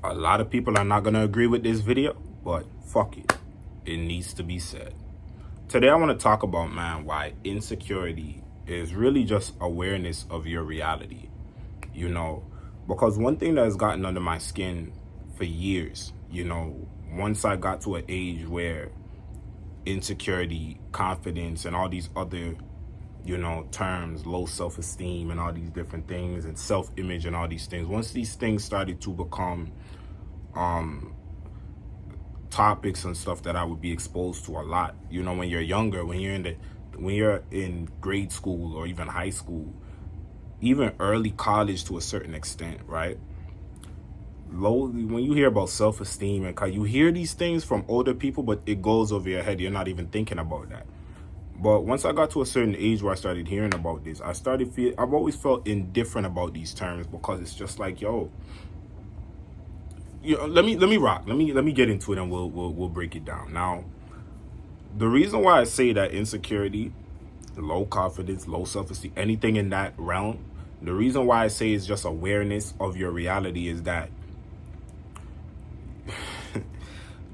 A lot of people are not going to agree with this video, but fuck it. It needs to be said. Today I want to talk about, man, why insecurity is really just awareness of your reality. You know, because one thing that has gotten under my skin for years, once I got to an age where insecurity, confidence, and all these other, terms, low self-esteem and all these different things, and self-image and all these things, once these things started to become topics and stuff that I would be exposed to a lot, when you're younger, when you're in grade school or even high school, even early college to a certain extent, right? When you hear about self-esteem, and you hear these things from older people, but it goes over your head. You're not even thinking about that. But once I got to a certain age where I started hearing about this, I've always felt indifferent about these terms, because it's just like, let me rock. Let me get into it, and we'll break it down. Now, the reason why I say that insecurity, low confidence, low self-esteem, anything in that realm, the reason why I say it's just awareness of your reality is that,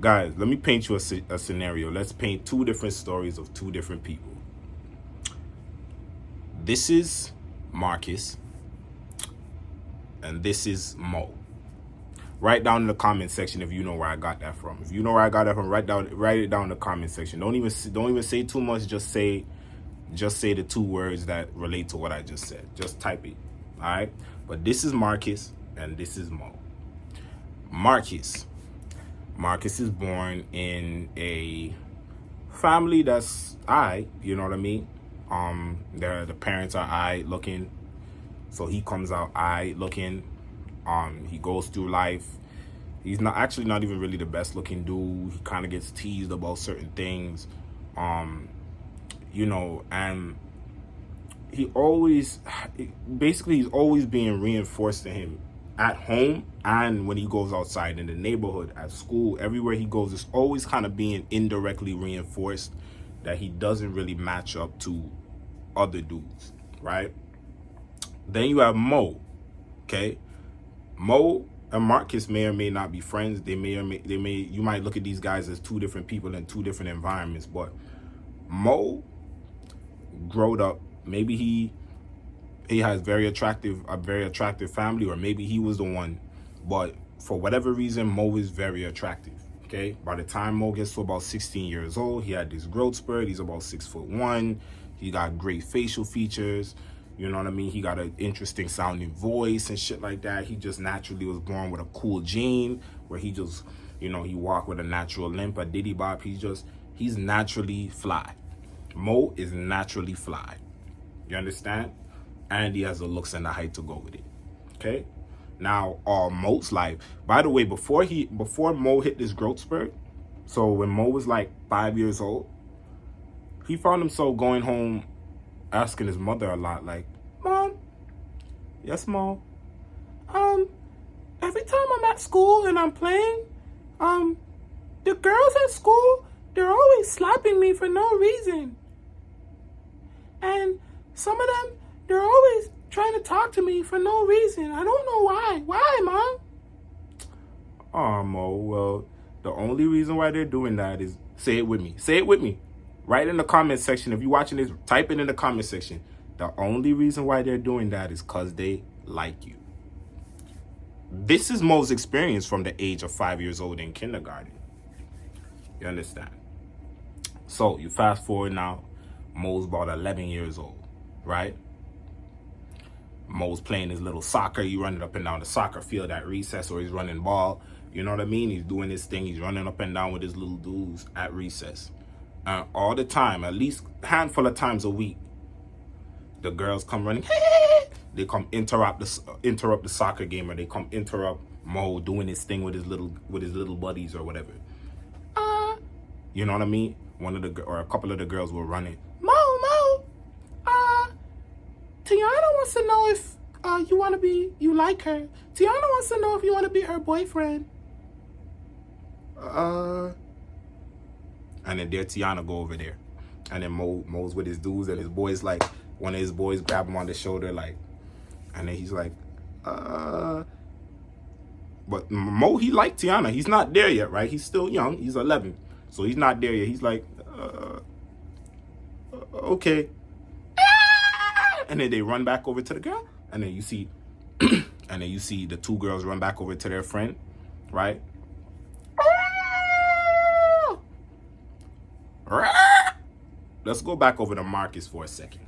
guys, let me paint you a scenario. Let's paint two different stories of two different people. This is Marcus, and this is Mo. Write down in the comment section if you know where I got that from. If you know where I got that from, write it down in the comment section. Don't even say too much. Just say the two words that relate to what I just said. Just type it. All right. But this is Marcus, and this is Mo. Marcus is born in a family that's you know what I mean? The parents are looking, so he comes out looking. He goes through life. He's not even really the best looking dude. He kind of gets teased about certain things, and he's always being reinforced to him at home, and when he goes outside in the neighborhood, at school, everywhere he goes, it's always kind of being indirectly reinforced that he doesn't really match up to other dudes, right? Then you have Mo, okay? Mo and Marcus may or may not be friends. You might look at these guys as two different people in two different environments, but Mo growed up, maybe he has a very attractive family, or maybe he was the one, but for whatever reason, Mo is very attractive. Okay, by the time Mo gets to about 16 years old, he had this growth spurt. He's about 6'1". He got great facial features. You know what I mean? He got an interesting sounding voice and shit like that. He just naturally was born with a cool gene where he just, he walked with a natural limp, a diddy bop. He's naturally fly. Mo is naturally fly. You understand? And he has the looks and the height to go with it. Okay? Now, Mo's life, by the way, before Mo hit this growth spurt, so when Mo was like 5 years old, he found himself going home asking his mother a lot, like, Mom, yes, Mo, every time I'm at school and I'm playing, the girls at school, they're always slapping me for no reason. And some of them, they're always trying to talk to me for no reason. I don't know why. Why, Mom? Oh, Mo, well, the only reason why they're doing that is, say it with me. Say it with me. Write in the comment section. If you're watching this, type it in the comment section. The only reason why they're doing that is because they like you. This is Mo's experience from the age of 5 years old in kindergarten. You understand? So you fast forward now, Mo's about 11 years old, right? Mo's playing his little soccer. He running up and down the soccer field at recess, or he's running ball. You know what I mean? He's doing his thing. He's running up and down with his little dudes at recess. All the time, at least a handful of times a week, the girls come running. They come interrupt the soccer game, or they come interrupt Mo doing his thing with his little buddies or whatever. You know what I mean? A couple of the girls were running. Mo, Tiana wants to know if you like her. Tiana wants to know if you want to be her boyfriend. And then there Tiana go over there. And then Mo's with his dudes, and his boys, like, one of his boys grab him on the shoulder, like, and then he's like, But Mo, he liked Tiana. He's not there yet, right? He's still young. He's 11. So he's not there yet. He's like, okay. And then they run back over to the girl. And then you see, the two girls run back over to their friend, right? Let's go back over to Marcus for a second.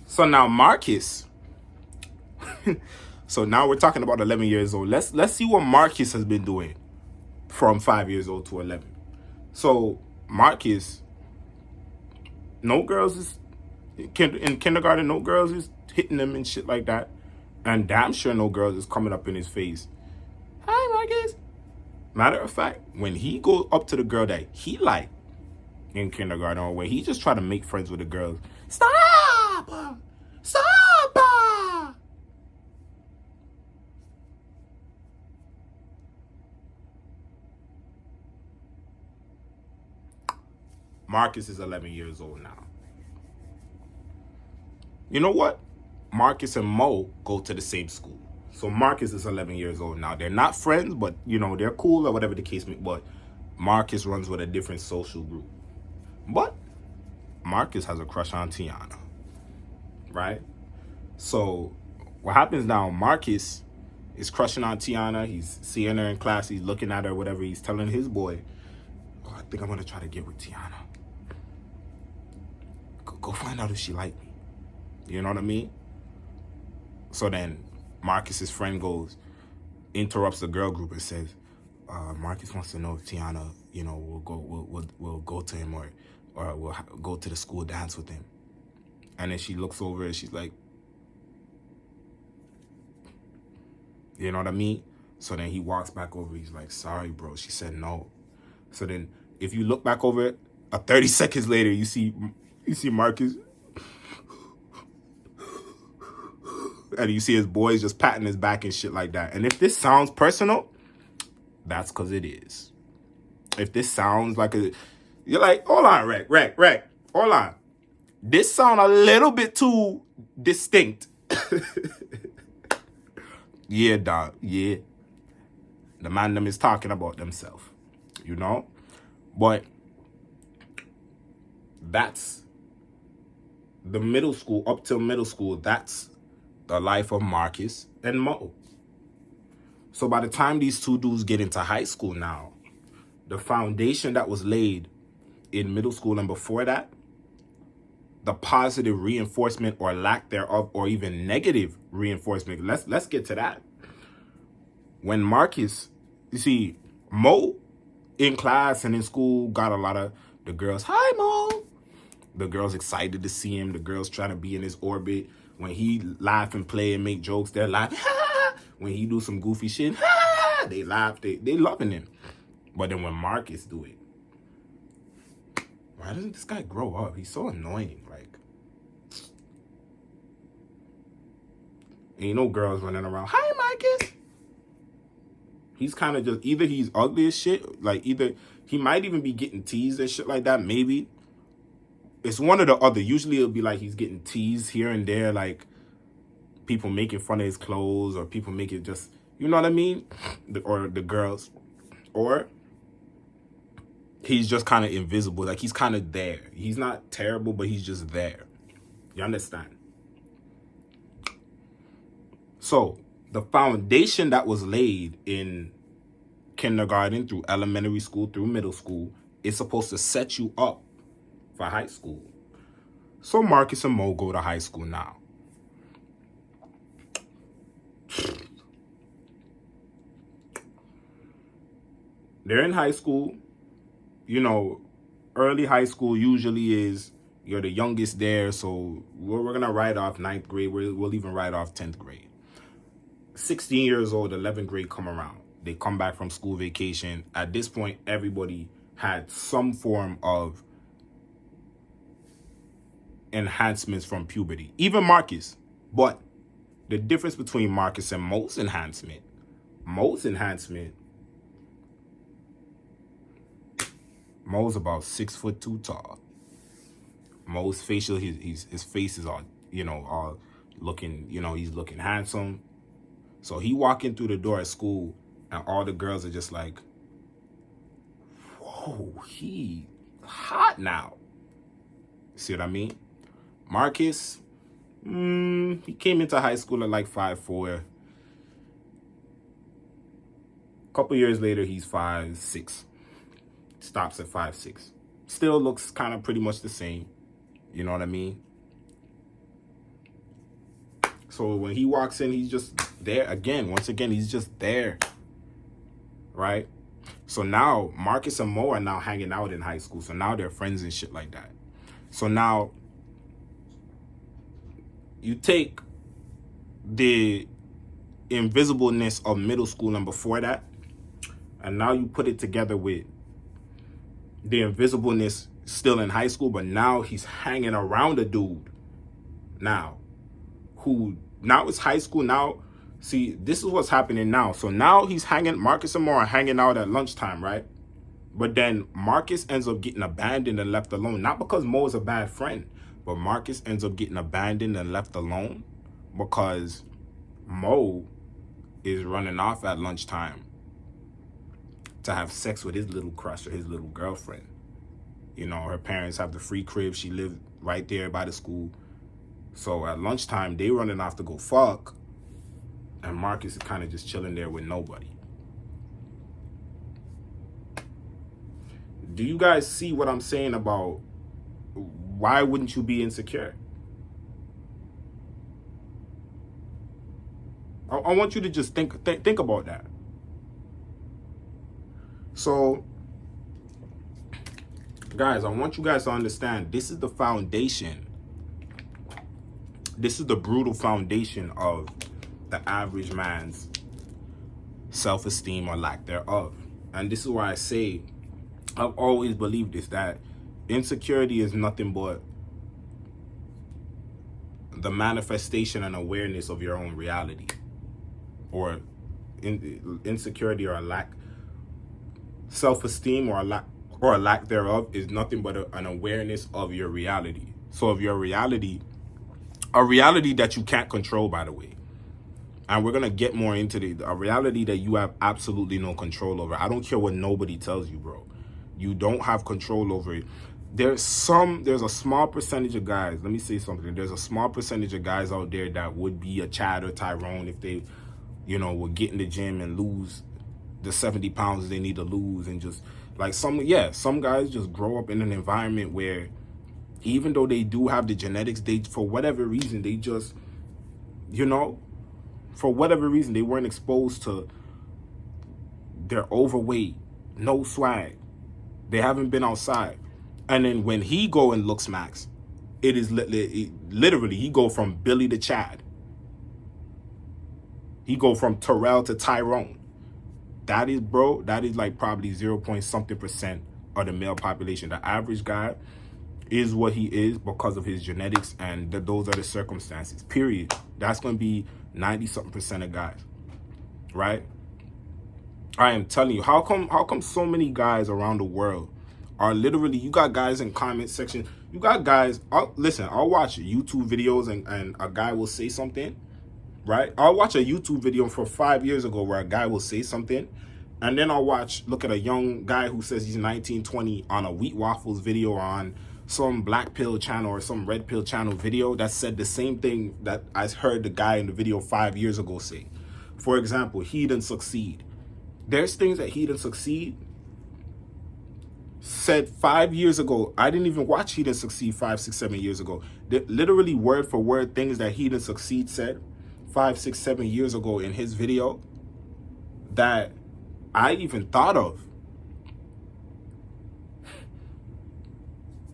So now Marcus, so now we're talking about 11 years old. Let's see what Marcus has been doing from 5 years old to 11. So Marcus, no girls is in kindergarten. No girls is hitting him and shit like that, and damn sure no girls is coming up in his face. Hi, Marcus. Matter of fact, when he goes up to the girl that he liked in kindergarten, or where he just try to make friends with the girls, stop. Marcus is 11 years old now. You know what? Marcus and Mo go to the same school. So Marcus is 11 years old now. They're not friends, but, they're cool or whatever the case may be. But Marcus runs with a different social group. But Marcus has a crush on Tiana, right? So what happens now, Marcus is crushing on Tiana. He's seeing her in class. He's looking at her, whatever. He's telling his boy, oh, I think I'm going to try to get with Tiana. Go find out if she like me. You know what I mean? So then Marcus's friend interrupts the girl group and says, Marcus wants to know if Tiana, will go to him or will go to the school dance with him. And then she looks over and she's like, you know what I mean? So then he walks back over. He's like, sorry, bro. She said no. So then if you look back over 30 seconds later, you see Marcus, and you see his boys just patting his back and shit like that. And if this sounds personal, that's because it is. If this sounds like you're like, hold on, Rec, hold on. This sound a little bit too distinct. Yeah, dog, yeah. The man them is talking about themselves, But that's the middle school, up till middle school, that's the life of Marcus and Mo. So by the time these two dudes get into high school now, the foundation that was laid in middle school and before that, the positive reinforcement or lack thereof, or even negative reinforcement, let's get to that. When Marcus, you see, Mo in class and in school got a lot of the girls, hi, Mo. The girls excited to see him. The girls trying to be in his orbit. When he laugh and play and make jokes, they're laughing. When he do some goofy shit, they laugh. They loving him. But then when Marcus do it, why doesn't this guy grow up? He's so annoying. And girls running around, hi, Marcus. He's kind of just, either he's ugly as shit, either he might even be getting teased and shit like that, maybe. It's one or the other. Usually it'll be like he's getting teased here and there, like people making fun of his clothes, or people make it just, you know what I mean? Or the girls. Or he's just kind of invisible. Like he's kind of there. He's not terrible, but he's just there. You understand? So the foundation that was laid in kindergarten through elementary school through middle school is supposed to set you up for high school. So Marcus and Mo go to high school now. They're in high school. Early high school usually is you're the youngest there, so we're going to write off 9th grade. We'll even write off 10th grade. 16 years old, 11th grade come around. They come back from school vacation. At this point, everybody had some form of enhancements from puberty. Even Marcus. But the difference between Marcus and Mo's enhancement, Mo's about 6'2" tall. Mo's facial, his face is all, all looking, he's looking handsome. So he walking through the door at school, And all the girls are just like, whoa, he hot now. See what I mean? Marcus, he came into high school at like 5'4". A couple years later, he's 5'6". Stops at 5'6". Still looks kind of pretty much the same. You know what I mean? So when he walks in, he's just there again. Once again, he's just there. Right? So now Marcus and Mo are now hanging out in high school. So now they're friends and shit like that. So now you take the invisibleness of middle school and before that, and now you put it together with the invisibleness still in high school, but now he's hanging around a dude now who now it's high school. Now, see, this is what's happening now. So now Marcus and Mo are hanging out at lunchtime, right? But then Marcus ends up getting abandoned and left alone. Not because Mo is a bad friend, but Marcus ends up getting abandoned and left alone because Mo is running off at lunchtime to have sex with his little crush or his little girlfriend. You know, her parents have the free crib. She lived right there by the school. So at lunchtime, they running off to go fuck. And Marcus is kind of just chilling there with nobody. Do you guys see what I'm saying about why wouldn't you be insecure? I want you to just think about that. So, guys, I want you guys to understand this is the foundation. This is the brutal foundation of the average man's self-esteem or lack thereof. And this is why I say, I've always believed this, that insecurity is nothing but the manifestation and awareness of your own reality. Or insecurity or a lack, self-esteem or a lack thereof is nothing but an awareness of your reality. So of your reality, a reality that you can't control, by the way. And we're going to get more into a reality that you have absolutely no control over. I don't care what nobody tells you, bro. You don't have control over it. There's a small percentage of guys, let me say something. There's a small percentage of guys out there that would be a Chad or Tyrone if they, you know, would get in the gym and lose the 70 pounds they need to lose. And just like some guys just grow up in an environment where even though they do have the genetics, they, for whatever reason, they just, you know, for whatever reason, they weren't exposed to, they're overweight, no swag. They haven't been outside. And then when he go and looks max, it is literally, he go from Billy to Chad. He go from Terrell to Tyrone. That is like probably 0 something percent of the male population. The average guy is what he is because of his genetics, and those are the circumstances, period. That's going to be 90 something percent of guys, right? I am telling you, how come so many guys around the world are literally, you got guys in comment section, you got guys, listen, I'll watch YouTube videos and a guy will say something, right? I'll watch a YouTube video from 5 years ago where a guy will say something, and then I'll look at a young guy who says he's 19, 20 on a Wheat Waffles video or on some Black Pill channel or some Red Pill channel video that said the same thing that I heard the guy in the video 5 years ago say. For example, he didn't succeed. There's things that he didn't succeed said 5 years ago. I didn't even watch He Didn't Succeed 5, 6, 7 years ago. Literally word for word things that He Didn't Succeed said 5, 6, 7 years ago in his video that I even thought of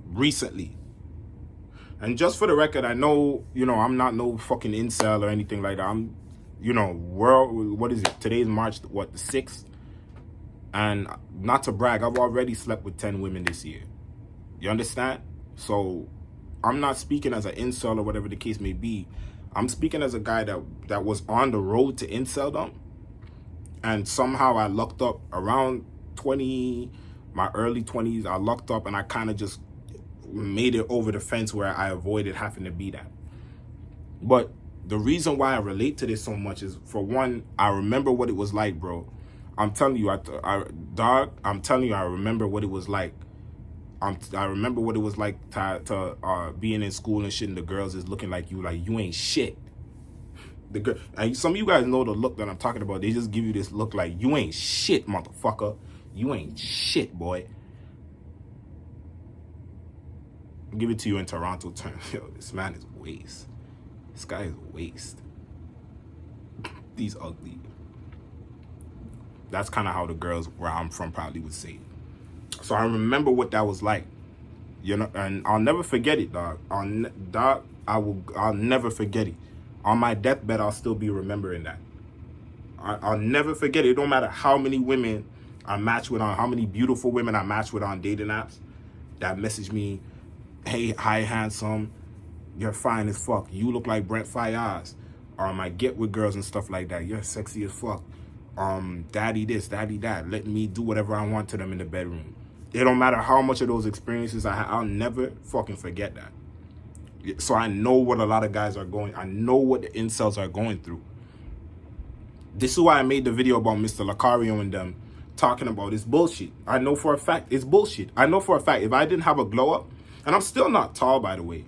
recently. And just for the record, I know, you know, I'm not no fucking incel or anything like that. I'm, you know, what is it? Today's March, the 6th? And not to brag, I've already slept with 10 women this year. You understand? So I'm not speaking as an incel or whatever the case may be. I'm speaking as a guy that was on the road to inceldom. And somehow I lucked up around my early 20s. I lucked up and I kind of just made it over the fence where I avoided having to be that. But the reason why I relate to this so much is, for one, I remember what it was like, bro. I'm telling you, dog, I'm telling you, I remember what it was like. I remember what it was like to being in school and shit, and the girls is looking like you ain't shit. The girl, and some of you guys know the look that I'm talking about. They just give you this look like you ain't shit, motherfucker. You ain't shit, boy. I'll give it to you in Toronto terms. Yo, this man is waste. This guy is waste. He's ugly. That's kind of how the girls where I'm from probably would say it. So I remember what that was like, you know, and I'll never forget it, dog. I'll never forget it. On my deathbed, I'll still be remembering that. I'll never forget it. It don't matter how many women I match with on, how many beautiful women I match with on dating apps that message me, hey, hi, handsome, you're fine as fuck. You look like Brent Fayez. I get with girls and stuff like that. You're sexy as fuck. Daddy this, daddy that. Let me do whatever I want to them in the bedroom. It don't matter how much of those experiences I have. I'll never fucking forget that. So I know what a lot of guys are going. I know what the incels are going through. This is why I made the video about Mr. Lucario and them talking about it's bullshit. I know for a fact it's bullshit. I know for a fact if I didn't have a glow up, and I'm still not tall, by the way,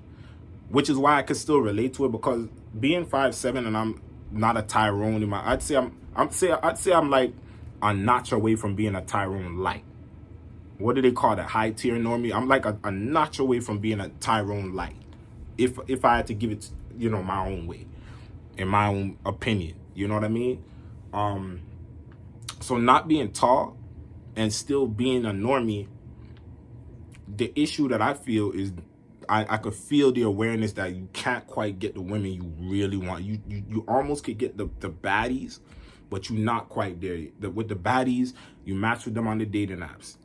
which is why I could still relate to it, because being 5'7" and I'm not a Tyrone in my, I'd say I'm like a notch away from being a Tyrone light. What do they call that? High tier normie. I'm like a notch away from being a Tyrone light. If I had to give it, you know, my own way, in my own opinion, you know what I mean? So not being tall and still being a normie, the issue that I feel is I could feel the awareness that you can't quite get the women you really want. You almost could get the baddies, but you're not quite there. With the baddies, you match with them on the dating apps.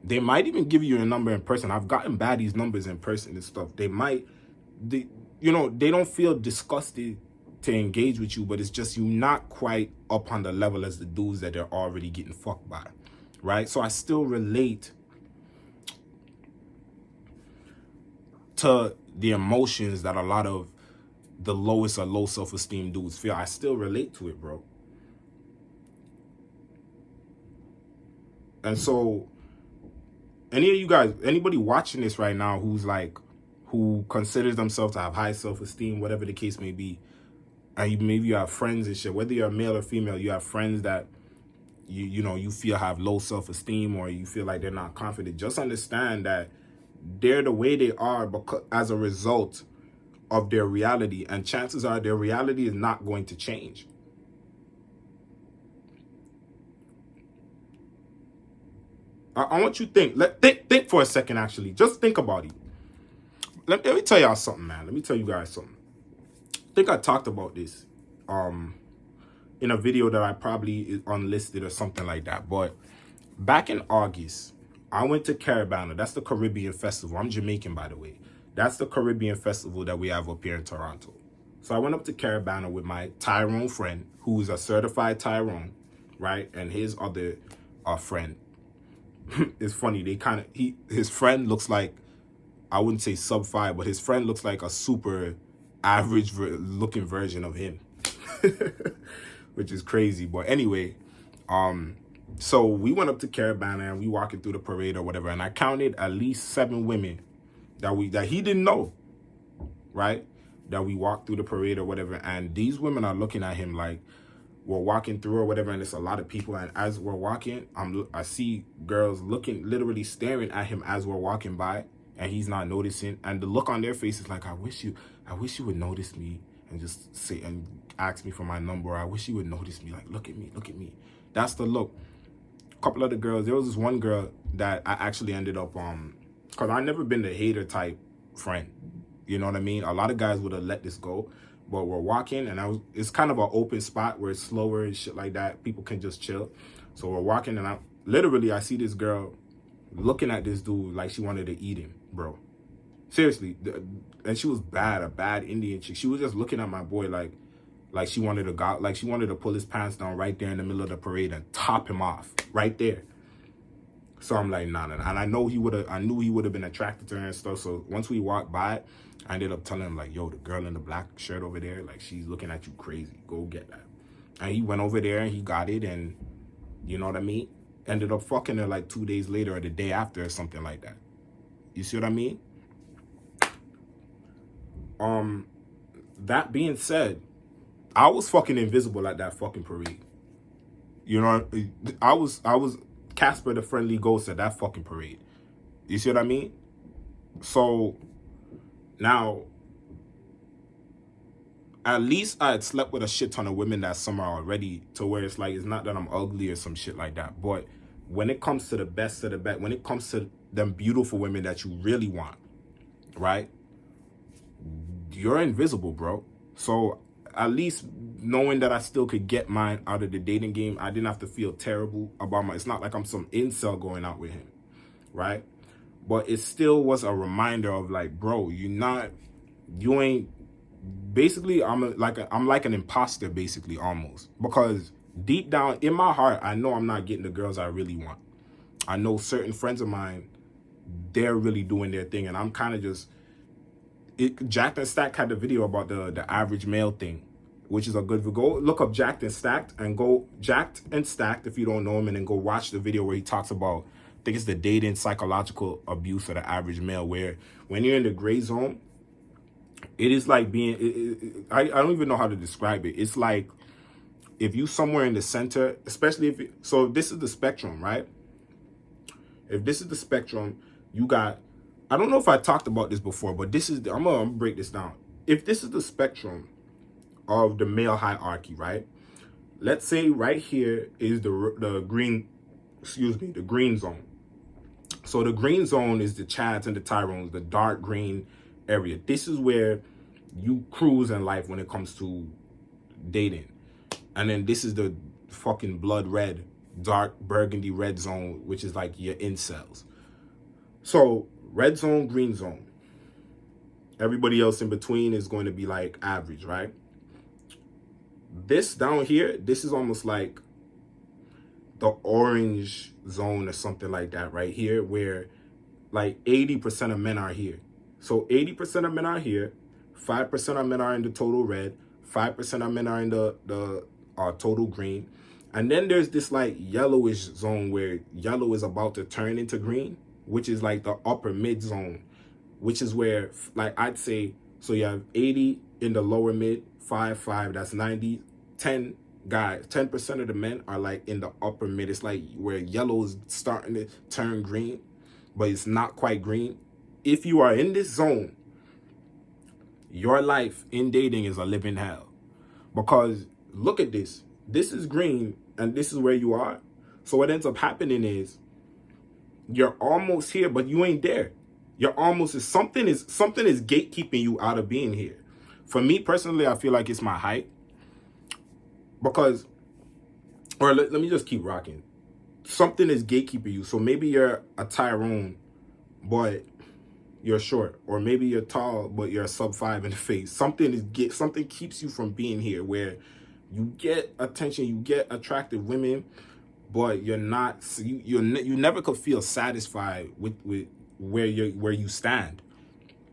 They might even give you a number in person. I've gotten baddies numbers in person and stuff. They don't feel disgusted to engage with you, but it's just you not quite up on the level as the dudes that they're already getting fucked by, right? So I still relate to the emotions that a lot of the lowest or low self-esteem dudes feel. I still relate to it, bro. And so any of you guys, anybody watching this right now who considers themselves to have high self-esteem, whatever the case may be, and maybe you have friends and shit, whether you're male or female, you have friends that you feel have low self-esteem, or you feel like they're not confident, just understand that they're the way they are because as a result of their reality, and chances are their reality is not going to change. I want you to think for a second, actually. Just think about it. Let me tell y'all something, man. Let me tell you guys something. I think I talked about this in a video that I probably is unlisted or something like that. But back in August, I went to Caribana. That's the Caribbean festival. I'm Jamaican, by the way. That's the Caribbean festival that we have up here in Toronto. So I went up to Caribana with my Tyrone friend, who is a certified Tyrone, right? And his other friend. It's funny. His friend looks like, I wouldn't say sub 5, but his friend looks like a super average looking version of him, which is crazy. But anyway, so we went up to Caribana and we walking through the parade or whatever, and I counted at least 7 women that he didn't know, right? That we walked through the parade or whatever, and these women are looking at him like we're walking through or whatever, and it's a lot of people, and as we're walking, I see girls looking, literally staring at him as we're walking by, and he's not noticing, and the look on their face is like, I wish you would notice me and just say and ask me for my number. I wish you would notice me, like look at me. That's the look. A couple of the girls, there was this one girl that I actually ended up because I never been the hater type friend, you know what I mean? A lot of guys would have let this go, but we're walking, and it's kind of an open spot where it's slower and shit like that. People can just chill. So we're walking, and I see this girl looking at this dude like she wanted to eat him, bro. Seriously. And she was a bad Indian chick. She was just looking at my boy like she wanted to pull his pants down right there in the middle of the parade and top him off right there. So I'm like, nah. And I knew he would have been attracted to her and stuff. So once we walked by, I ended up telling him like, yo, the girl in the black shirt over there, like she's looking at you crazy. Go get that. And he went over there and he got it, and You know what I mean? Ended up fucking her like 2 days later or the day after or something like that. You see what I mean? That being said, I was fucking invisible at that fucking parade. You know, I was Casper the Friendly Ghost at that fucking parade. You see what I mean? So now, at least I had slept with a shit ton of women that summer already, to where it's like, it's not that I'm ugly or some shit like that. But when it comes to the best of the best, when it comes to them beautiful women that you really want, right? You're invisible, bro. So at least knowing that I still could get mine out of the dating game, I didn't have to feel terrible about it's not like I'm some incel going out with him, right? But it still was a reminder of like, bro, you ain't, basically I'm like an imposter, basically, almost, because deep down in my heart, I know I'm not getting the girls I really want. I know certain friends of mine, they're really doing their thing, and I'm kind of just, Jacked and Stacked had the video about the average male thing, which is a good, go look up Jacked and Stacked, and go Jacked and Stacked if you don't know him, and then go watch the video where he talks about, I think it's the dating psychological abuse of the average male, where when you're in the gray zone, it is like being, I don't even know how to describe it. It's like if you somewhere in the center, especially so if this is the spectrum, right? If this is the spectrum, you got, I don't know if I talked about this before, but this is, I'm gonna break this down. If this is the spectrum of the male hierarchy, right? Let's say right here is the green, the green zone. So the green zone is the Chads and the Tyrones, the dark green area. This is where you cruise in life when it comes to dating. And then this is the fucking blood red, dark burgundy red zone, which is like your incels. So red zone, green zone. Everybody else in between is going to be like average, right? This down here, this is almost like the orange zone or something like that right here, where like 80% of men are here. So 80% of men are here, 5% of men are in the total red, 5% of men are in the total green. And then there's this like yellowish zone where yellow is about to turn into green, which is like the upper mid zone, which is where, like, I'd say, so you have 80 in the lower mid, 5, that's 90, 10 guys, 10% of the men are like in the upper mid. It's like where yellow is starting to turn green, but it's not quite green. If you are in this zone, your life in dating is a living hell. Because look at this. This is green and this is where you are. So what ends up happening is you're almost here, but you ain't there. You're almost, something is gatekeeping you out of being here. For me personally, I feel like it's my height. Because, or let me just keep rocking. Something is gatekeeping you. So maybe you're a Tyrone, but you're short, or maybe you're tall, but you're a sub-5 in the face. Something keeps you from being here, where you get attention, you get attractive women, but you're not, you never could feel satisfied with where you stand,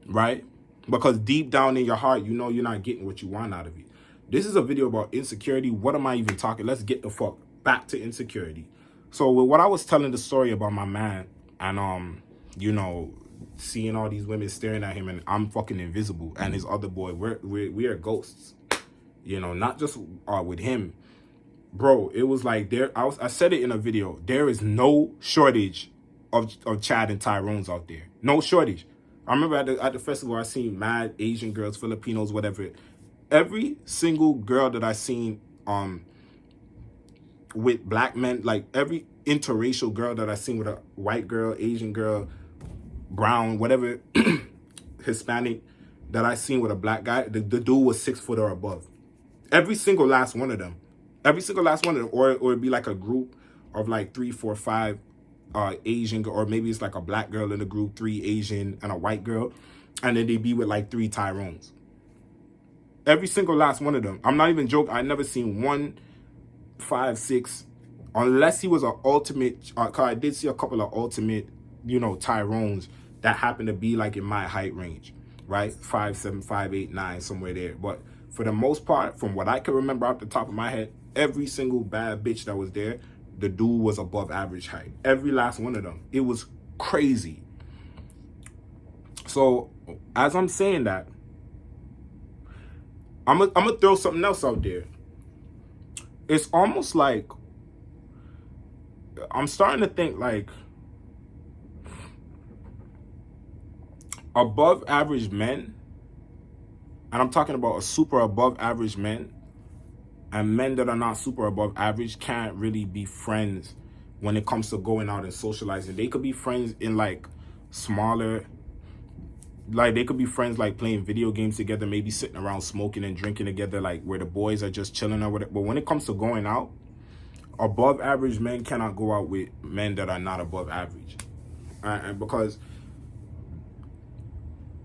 right? Because deep down in your heart, you know you're not getting what you want out of it. This is a video about insecurity. What am I even talking? Let's get the fuck back to insecurity. So with what I was telling the story about my man, and you know, seeing all these women staring at him, and I'm fucking invisible, and his other boy, we are ghosts. You know, not just with him, bro. It was like I said it in a video. There is no shortage of Chad and Tyrones out there. No shortage. I remember at the festival, I seen mad Asian girls, Filipinos, whatever. Every single girl that I seen with black men, like every interracial girl that I seen with a white girl, Asian girl, brown, whatever, Hispanic, that I seen with a black guy, the dude was 6 foot or above. Every single last one of them. Every single last one of them. Or it'd be like a group of like 3, 4, 5 Asian, or maybe it's like a black girl in the group, 3 Asian and a white girl, and then they'd be with like 3 Tyrones. Every single last one of them. I'm not even joking. I never seen 1, 5, 6, unless he was an ultimate. Cause I did see a couple of ultimate, you know, Tyrones that happened to be like in my height range, right? 5'7", 5'8", 9, somewhere there. But for the most part, from what I can remember off the top of my head, every single bad bitch that was there, the dude was above average height. Every last one of them. It was crazy. So as I'm saying that, I'm gonna throw something else out there. It's almost like I'm starting to think like above average men, and I'm talking about a super above average men, and men that are not super above average can't really be friends when it comes to going out and socializing. They could be friends in like smaller, like they could be friends like playing video games together, maybe sitting around smoking and drinking together, like where the boys are just chilling or whatever. But when it comes to going out, above average men cannot go out with men that are not above average. And because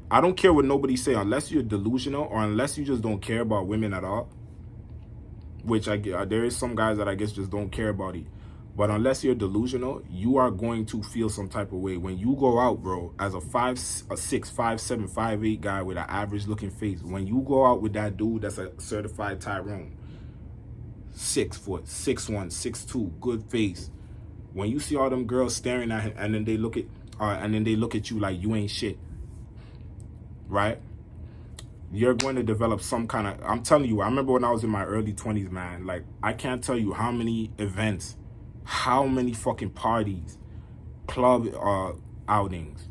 I don't care what nobody say, unless you're delusional or unless you just don't care about women at all, which I get, there is some guys that I guess just don't care about it. But unless you're delusional, you are going to feel some type of way when you go out, bro. As a 5'6", 5'7", 5'8" guy with an average looking face, when you go out with that dude that's a certified Tyrone, 6 foot, 6'1", 6'2", good face. When you see all them girls staring at him, and then they look at you like you ain't shit, right? You're going to develop some kind of, I'm telling you, I remember when I was in my early 20s, man, like I can't tell you how many events, how many fucking parties, club outings,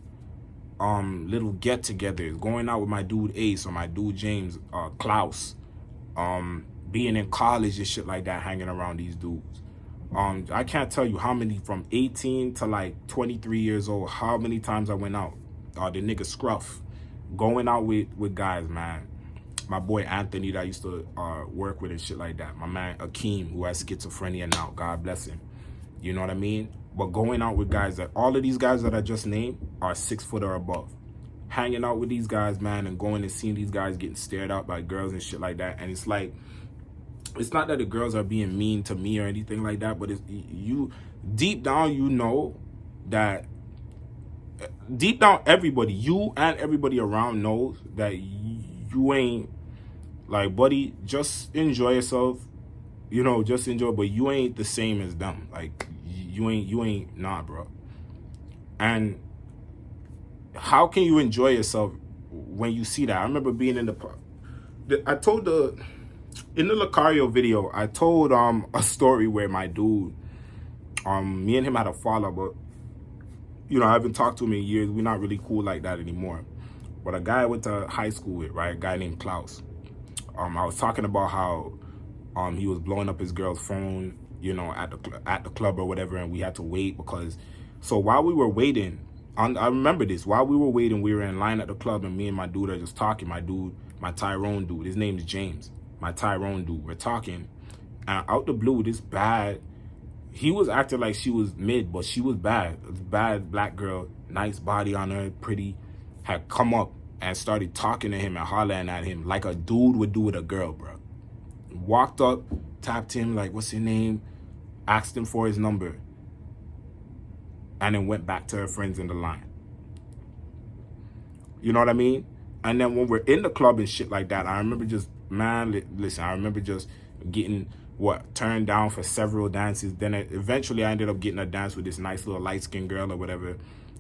little get-togethers, going out with my dude Ace or my dude James, Klaus, being in college and shit like that, hanging around these dudes. I can't tell you how many, from 18 to like 23 years old, how many times I went out. The nigga Scruff, going out with guys, man. My boy Anthony that I used to work with and shit like that. My man Akeem, who has schizophrenia now, God bless him. You know what I mean? But going out with guys, that all of these guys that I just named are 6 foot or above. Hanging out with these guys, man, and going and seeing these guys getting stared at by girls and shit like that. And it's like, it's not that the girls are being mean to me or anything like that, but it's, you, deep down, you know that, deep down, everybody, you and everybody around knows that you ain't, like, buddy, just enjoy yourself, you know, just enjoy, but you ain't the same as them. Like, you ain't, nah, bro. And how can you enjoy yourself when you see that? I remember being in I told in the Lucario video, I told a story where my dude, me and him had a fallout, but you know, I haven't talked to him in years. We're not really cool like that anymore. But a guy I went to high school with, right, a guy named Klaus, I was talking about how he was blowing up his girl's phone, you know, at the club or whatever, and we had to wait because, so while we were waiting, I remember this, while we were waiting, we were in line at the club, and me and my dude are just talking. My dude, my Tyrone dude, his name is James, my Tyrone dude, we're talking, and out the blue, this bad, he was acting like she was mid, but she was bad. A bad black girl, nice body on her, pretty, had come up and started talking to him and hollering at him like a dude would do with a girl, bro. Walked up, tapped him like, what's your name? Asked him for his number. And then went back to her friends in the line. You know what I mean? And then when we're in the club and shit like that, I remember just, man, listen, I remember just getting, turned down for several dances. Then eventually I ended up getting a dance with this nice little light-skinned girl or whatever.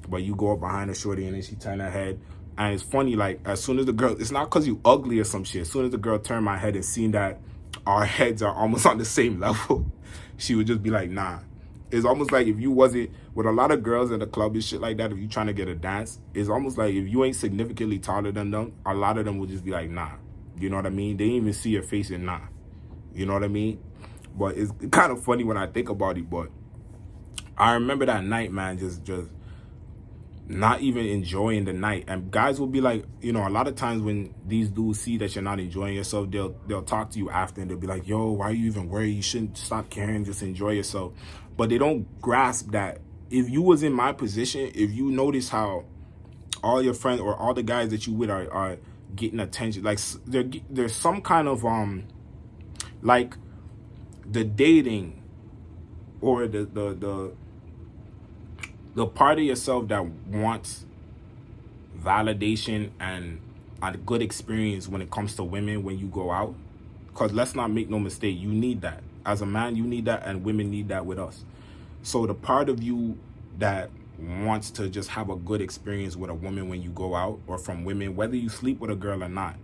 But you go up behind her shorty and then she turn her head. And it's funny, like, as soon as the girl, it's not because you ugly or some shit. As soon as the girl turned my head and seen that our heads are almost on the same level, she would just be like, nah. It's almost like if you wasn't, with a lot of girls in the club and shit like that, if you trying to get a dance, it's almost like if you ain't significantly taller than them, a lot of them will just be like, nah. You know what I mean? They ain't even see your face and nah. You know what I mean? But it's kind of funny when I think about it. But I remember that night, man, just not even enjoying the night. And guys will be like, you know, a lot of times when these dudes see that you're not enjoying yourself, they'll talk to you after and they'll be like, yo, why are you even worried? You shouldn't stop caring, just enjoy yourself. But they don't grasp that if you was in my position, if you notice how all your friends or all the guys that you with are getting attention, like there's some kind of like the dating or the part of yourself that wants validation and a good experience when it comes to women when you go out. Because let's not make no mistake, you need that. As a man, you need that, and women need that with us. So the part of you that wants to just have a good experience with a woman when you go out, or from women, whether you sleep with a girl or not,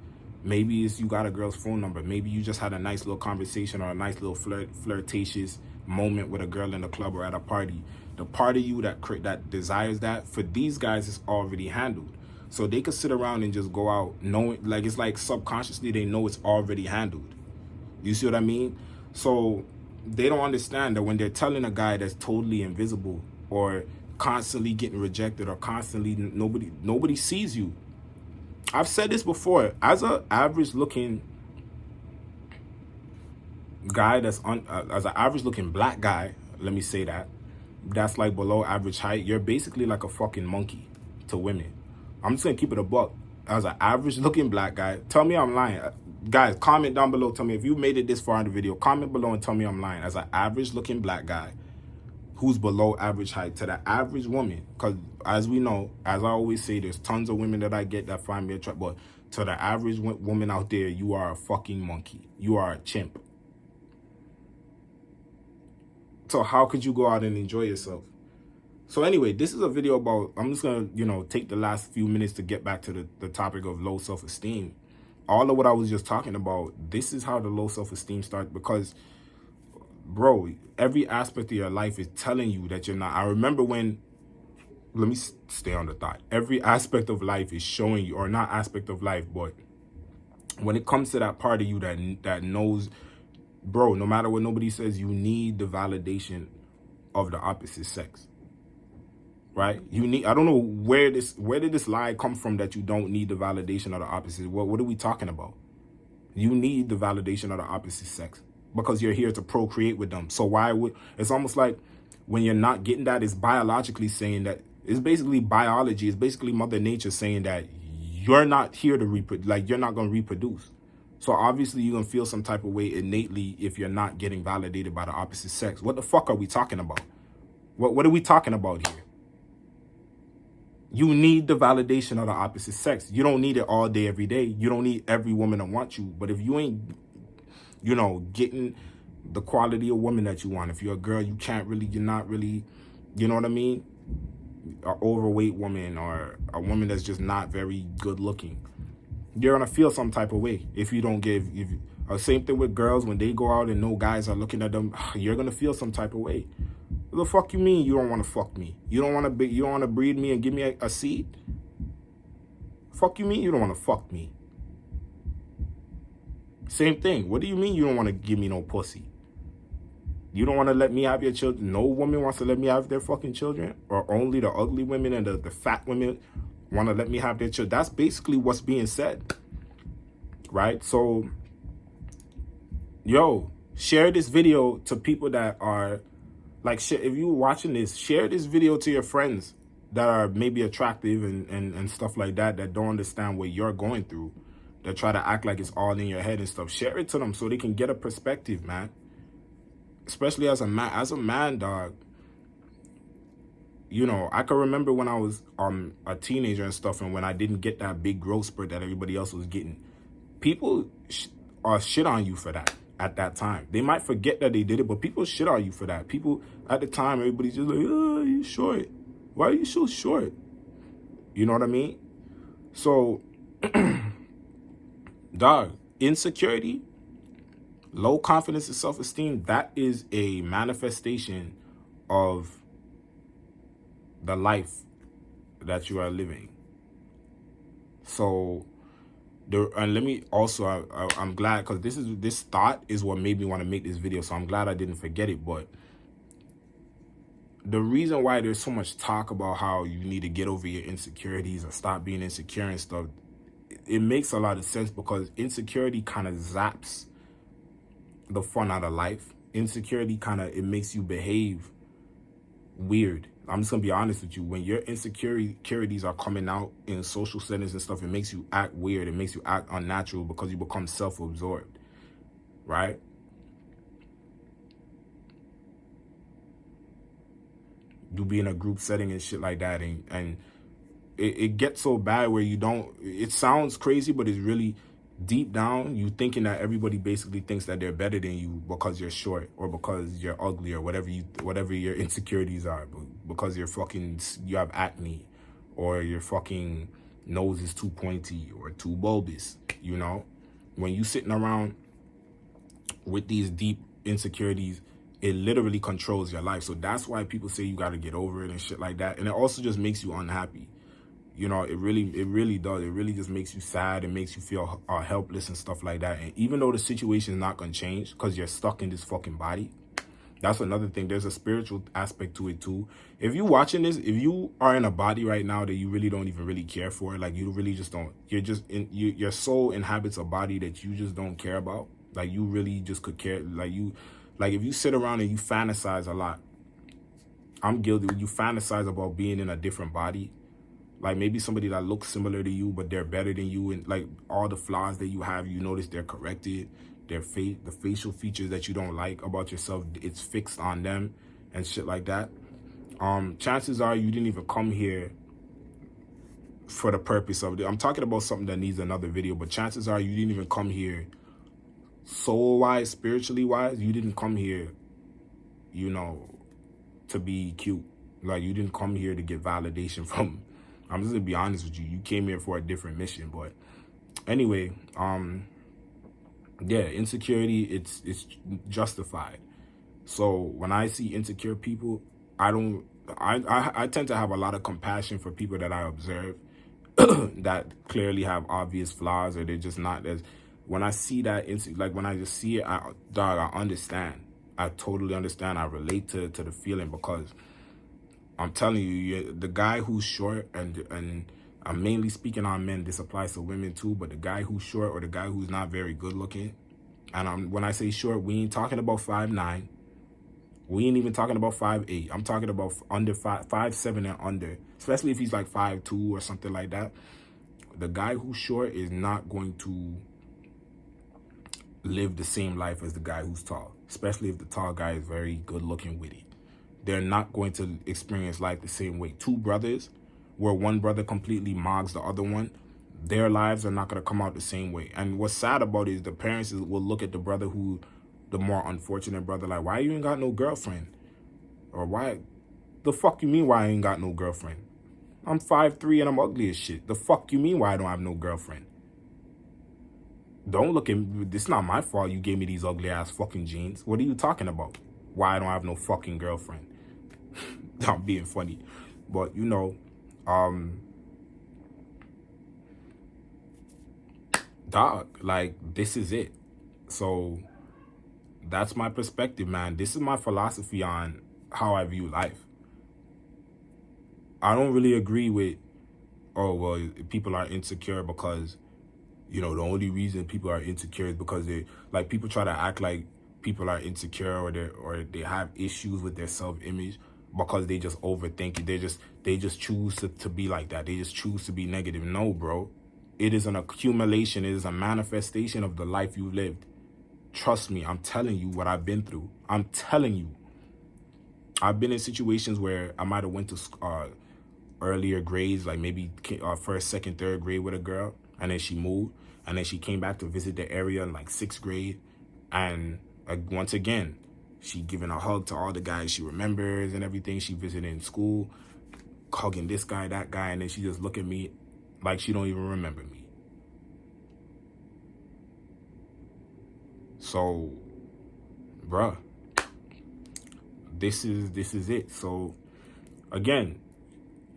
maybe it's you got a girl's phone number, maybe you just had a nice little conversation or a nice little flirtatious moment with a girl in the club or at a party. The part of you that desires that, for these guys, is already handled. So they could sit around and just go out knowing, like, it's like subconsciously they know it's already handled. You see what I mean? So they don't understand that when they're telling a guy that's totally invisible, or constantly getting rejected, or constantly nobody sees you. I've said this before. As an average looking guy, as an average looking black guy, let me say that's like below average height, you're basically like a fucking monkey to women. I'm just gonna keep it a buck. As an average looking black guy, tell me I'm lying. Guys, comment down below. Tell me if you made it this far in the video. Comment below and tell me I'm lying. As an average looking black guy who's below average height, to the average woman, because as we know, as I always say, there's tons of women that I get that find me attractive, but to the average woman out there, you are a fucking monkey. You are a chimp. So how could you go out and enjoy yourself? So anyway, this is a video about, I'm just going to, take the last few minutes to get back to the topic of low self-esteem. All of what I was just talking about, this is how the low self-esteem starts, because, bro, every aspect of your life is telling you that you're not. I remember when, let me stay on the thought. Every aspect of life is showing you, or not aspect of life, but when it comes to that part of you that knows, bro, no matter what nobody says, you need the validation of the opposite sex. Right? You need, I don't know where did this lie come from that you don't need the validation of the opposite. What are we talking about? You need the validation of the opposite sex because you're here to procreate with them. So why would, it's almost like when you're not getting that, it's biologically saying that, it's basically biology, it's basically Mother Nature saying that you're not here to reproduce, like you're not going to reproduce. So obviously you're going to feel some type of way innately if you're not getting validated by the opposite sex. What the fuck are we talking about? What are we talking about here? You need the validation of the opposite sex. You don't need it all day, every day. You don't need every woman to want you. But if you ain't, getting the quality of woman that you want, if you're a girl, you're not really, you know what I mean? An overweight woman, or a woman that's just not very good looking, you're going to feel some type of way if you don't give. Same thing with girls, when they go out and no guys are looking at them, you're going to feel some type of way. What the fuck you mean you don't want to fuck me? You don't want to breed me and give me a seed? Fuck you mean you don't want to fuck me? Same thing. What do you mean you don't want to give me no pussy? You don't want to let me have your children? No woman wants to let me have their fucking children? Or only the ugly women and the fat women want to let me have their children? That's basically what's being said. Right? So, yo, share this video to people that are, like, if you're watching this, share this video to your friends that are maybe attractive and stuff like that don't understand what you're going through, that try to act like it's all in your head and stuff. Share it to them so they can get a perspective, man. Especially as a man, dog. I can remember when I was a teenager and stuff, and when I didn't get that big growth spurt that everybody else was getting. People are shit on you for that. At that time, they might forget that they did it, but people shit on you for that. People at the time, everybody's just like, "Oh, you short? Why are you so short?" You know what I mean? So, dog, insecurity, low confidence and self-esteem, that is a manifestation of the life that you are living. So, and let me also, I'm glad, because this thought is what made me want to make this video, so I'm glad I didn't forget it. But the reason why there's so much talk about how you need to get over your insecurities or stop being insecure and stuff, it makes a lot of sense, because insecurity kind of zaps the fun out of life. Insecurity it makes you behave weird. I'm just gonna be honest with you. When your insecurities are coming out in social settings and stuff, it makes you act weird. It makes you act unnatural because you become self-absorbed, right? You be in a group setting and shit like that, and it gets so bad where you don't. It sounds crazy, but it's really, deep down, you thinking that everybody basically thinks that they're better than you because you're short or because you're ugly or whatever your insecurities are, because you have acne or your fucking nose is too pointy or too bulbous, you know? When you sitting around with these deep insecurities, it literally controls your life. So that's why people say you got to get over it and shit like that. And it also just makes you unhappy. You know, it really does. It really just makes you sad. It makes you feel helpless and stuff like that. And even though the situation is not going to change because you're stuck in this fucking body, that's another thing. There's a spiritual aspect to it too. If you watching this, if you are in a body right now that you really don't even really care for, like you really just don't, your soul inhabits a body that you just don't care about. Like you really just could care. Like if you sit around and you fantasize a lot, I'm guilty. When you fantasize about being in a different body, like maybe somebody that looks similar to you, but they're better than you, and like all the flaws that you have, you notice they're corrected. The facial features that you don't like about yourself, it's fixed on them and shit like that. Chances are you didn't even come here for the purpose of it. I'm talking about something that needs another video, but chances are you didn't even come here soul-wise, spiritually-wise. You didn't come here, you know, to be cute. Like you didn't come here to get validation from. I'm just gonna be honest with you. You came here for a different mission. But anyway, yeah, insecurity, it's justified. So when I see insecure people, I tend to have a lot of compassion for people that I observe that clearly have obvious flaws, or they're just not as. When I see that, like when I just see it, I understand. I totally understand. I relate to the feeling, because I'm telling you, the guy who's short, and I'm mainly speaking on men, this applies to women too, but the guy who's short or the guy who's not very good looking, and when I say short, we ain't talking about 5'9", we ain't even talking about 5'8", I'm talking about under 5'7" and under, especially if he's like 5'2" or something like that. The guy who's short is not going to live the same life as the guy who's tall, especially if the tall guy is very good looking with it. They're not going to experience life the same way. Two brothers, where one brother completely mogs the other one, their lives are not going to come out the same way. And what's sad about it is the parents will look at the brother the more unfortunate brother, like, why you ain't got no girlfriend? Or why, the fuck you mean why I ain't got no girlfriend? I'm 5'3" and I'm ugly as shit. The fuck you mean why I don't have no girlfriend? Don't look at me, it's not my fault you gave me these ugly ass fucking jeans. What are you talking about? Why I don't have no fucking girlfriend? I'm being funny. But, you know, dog, like, this is it. So, that's my perspective, man. This is my philosophy on how I view life. I don't really agree with, oh, well, people are insecure because, you know, the only reason people are insecure is because people try to act like people are insecure, or they have issues with their self-image because they just overthink it. They just choose to be like that. They just choose to be negative. No, bro. It is an accumulation. It is a manifestation of the life you lived. Trust me, I'm telling you what I've been through. I'm telling you. I've been in situations where I might have went to earlier grades, like maybe first, second, third grade with a girl, and then she moved, and then she came back to visit the area in like 6th grade, and once again, she giving a hug to all the guys she remembers and everything she visited in school, hugging this guy, that guy, and then she just look at me like she don't even remember me. So, bruh, this is it. So, again,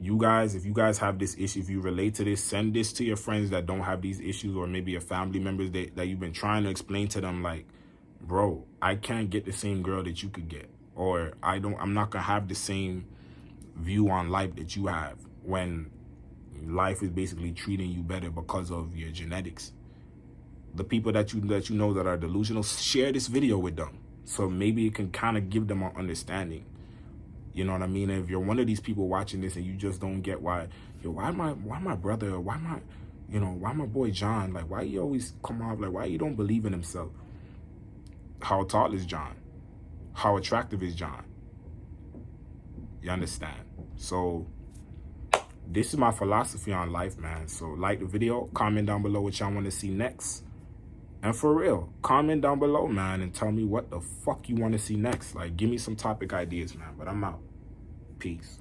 you guys, if you guys have this issue, if you relate to this, send this to your friends that don't have these issues, or maybe your family members that you've been trying to explain to them, like, bro, I can't get the same girl that you could get, or I'm not gonna have the same view on life that you have, when life is basically treating you better because of your genetics. The people that you know that are delusional, share this video with them, so maybe it can kind of give them an understanding. You know what I mean? If you're one of these people watching this and you just don't get why my brother, why my boy John, like, why he always come off, like, why he don't believe in himself? How tall is John? How attractive is John? You understand? So, this is my philosophy on life, man. So, like the video, comment down below what y'all want to see next. And for real, comment down below, man, and tell me what the fuck you want to see next. Like, give me some topic ideas, man. But I'm out. Peace.